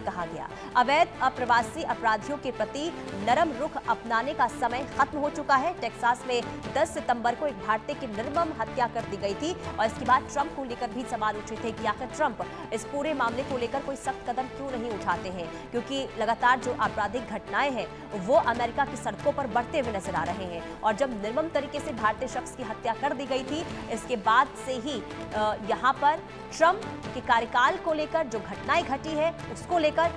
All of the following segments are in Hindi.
कहा गया। अवैध अप्रवासी अपराधियों के प्रति नरम रुख अपनाने का समय खत्म हो चुका है। टेक्सास में 10 सितंबर को एक भारतीय की निर्मम हत्या कर दी गई थी और इसके बाद ट्रंप को लेकर भी सवाल उठे थे कि आखिर ट्रंप इस पूरे मामले को लेकर कोई सख्त कदम क्यों नहीं उठाते हैं, क्योंकि लगातार जो आपराधिक घटनाएं हैं वो अमेरिका की सड़कों पर बढ़ते हुए नजर आ रहे हैं। और जब निर्मम तरीके से भारतीय शख्स की हत्या कर दी गई थी, इसके बाद से ही यहाँ पर ट्रंप के कार्यकाल को लेकर जो घटनाएं घटी है उसको लेकर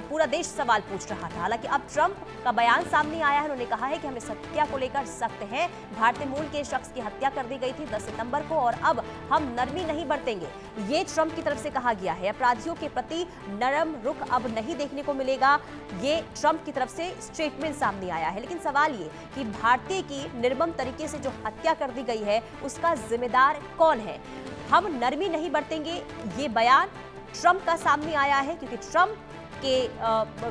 पूरा देश सवाल पूछ रहा था। हालांकि अब ट्रंप का बयान सामने आया है। उन्होंने कहा है कि हम इस हत्या को लेकर सख्त हैं। भारतीय मूल के शख्स की हत्या कर दी गई थी 10 सितंबर को और अब हम नरमी नहीं बरतेंगे, ये ट्रंप की तरफ से कहा गया है। अपराधियों के प्रति नरम रुख अब नहीं देखने को मिलेगा, ये ट्रंप की तरफ से स्टेटमेंट सामने आया है। लेकिन सवाल ये कि भारतीय की निर्मम तरीके से जो हत्या कर दी गई है उसका जिम्मेदार कौन है। हम नरमी नहीं बरतेंगे, ये बयान ट्रंप का सामने आया है, क्योंकि ट्रंप के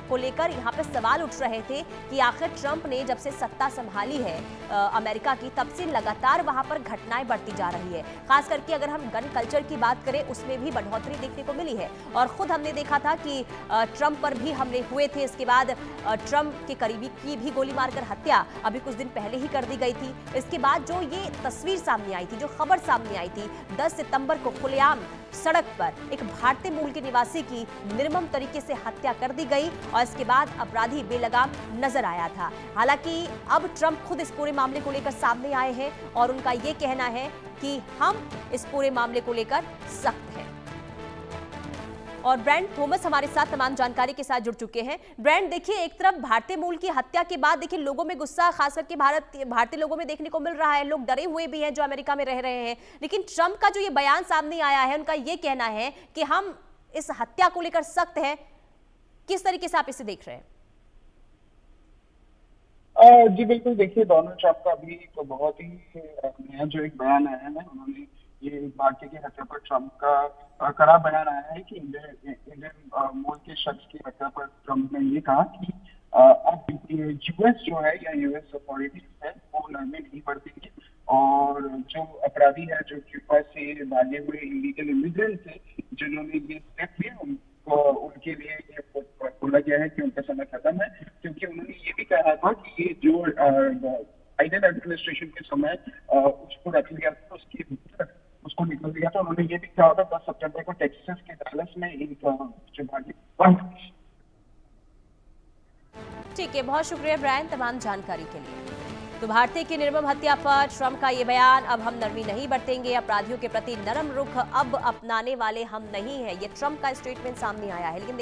को लेकर यहाँ पे सवाल उठ रहे थे कि आखिर ट्रंप ने जब से सत्ता संभाली है अमेरिका की, तब से लगातार वहां पर घटनाएं बढ़ती जा रही है। खास करके अगर हम गन कल्चर की बात करें उसमें भी बढ़ोतरी देखने को मिली है और खुद हमने देखा था कि ट्रंप पर भी हमले हुए थे। इसके बाद ट्रंप के करीबी की भी गोली मारकर हत्या अभी कुछ दिन पहले ही कर दी गई थी। इसके बाद जो ये तस्वीर सामने आई थी, जो खबर सामने आई थी 10 सितंबर को खुलेआम सड़क पर एक भारतीय मूल के निवासी की निर्मम तरीके से हत्या कर दी गई और इसके बाद अपराधी बेलगाम नजर आया था। हालांकि अब ट्रंप खुद इस पूरे मामले को लेकर सामने आए हैं और उनका ये कहना है कि हम इस पूरे मामले को लेकर सख्त हैं। और ब्रांड थॉमस हमारे साथ तमाम जानकारी के साथ जुड़ चुके हैं। ब्रांड, देखिए, एक तरफ भारतीय मूल की हत्या के बाद देखिए लोगों में गुस्सा खास करके भारतीय लोगों में देखने को मिल रहा है। लोग डरे हुए भी हैं जो अमेरिका में रह रहे हैं। लेकिन ट्रंप का जो ये बयान सामने आया है, उनका ये कहना है कि हम इस हत्या को लेकर सख्त हैं। किस तरीके से आप इसे देख रहे हैं? जी बिल्कुल, देखिए डोनाल्ड ट्रंप का भी तो बहुत ही नया जो एक बयान आया है, उन्होंने ये भारतीय की हत्या पर ट्रंप का कड़ा बयान आया है कि इंडियन मूल के शख्स की हत्या पर ट्रंप ने ये कहा कि अब यूएस जो है या यूएस अथॉरिटीज है वो नरमी नहीं बरतेंगे और जो अपराधी है, जो क्यूबा से भागे हुए इलीगल इमिग्रेंट्स है जिन्होंने ये स्टेप लिया, उनके लिए ये बोला गया है कि उनका समय खत्म है। क्योंकि उन्होंने ये भी कहा था कि ये जो बाइडेन एडमिनिस्ट्रेशन के समय उसको रख लिया था, उसको निकल दिया था। उन्होंने ये भी कहा था 10 सितंबर को टेक्सास के डैलस में एक जो ठीक है, बहुत शुक्रिया ब्रायन तमाम जानकारी के लिए। तो भारतीय की निर्मम हत्या पर ट्रंप का ये बयान, अब हम नरमी नहीं बरतेंगे, अपराधियों के प्रति नरम रुख अब अपनाने वाले हम नहीं हैं, ये ट्रंप का स्टेटमेंट सामने आया है। लेकिन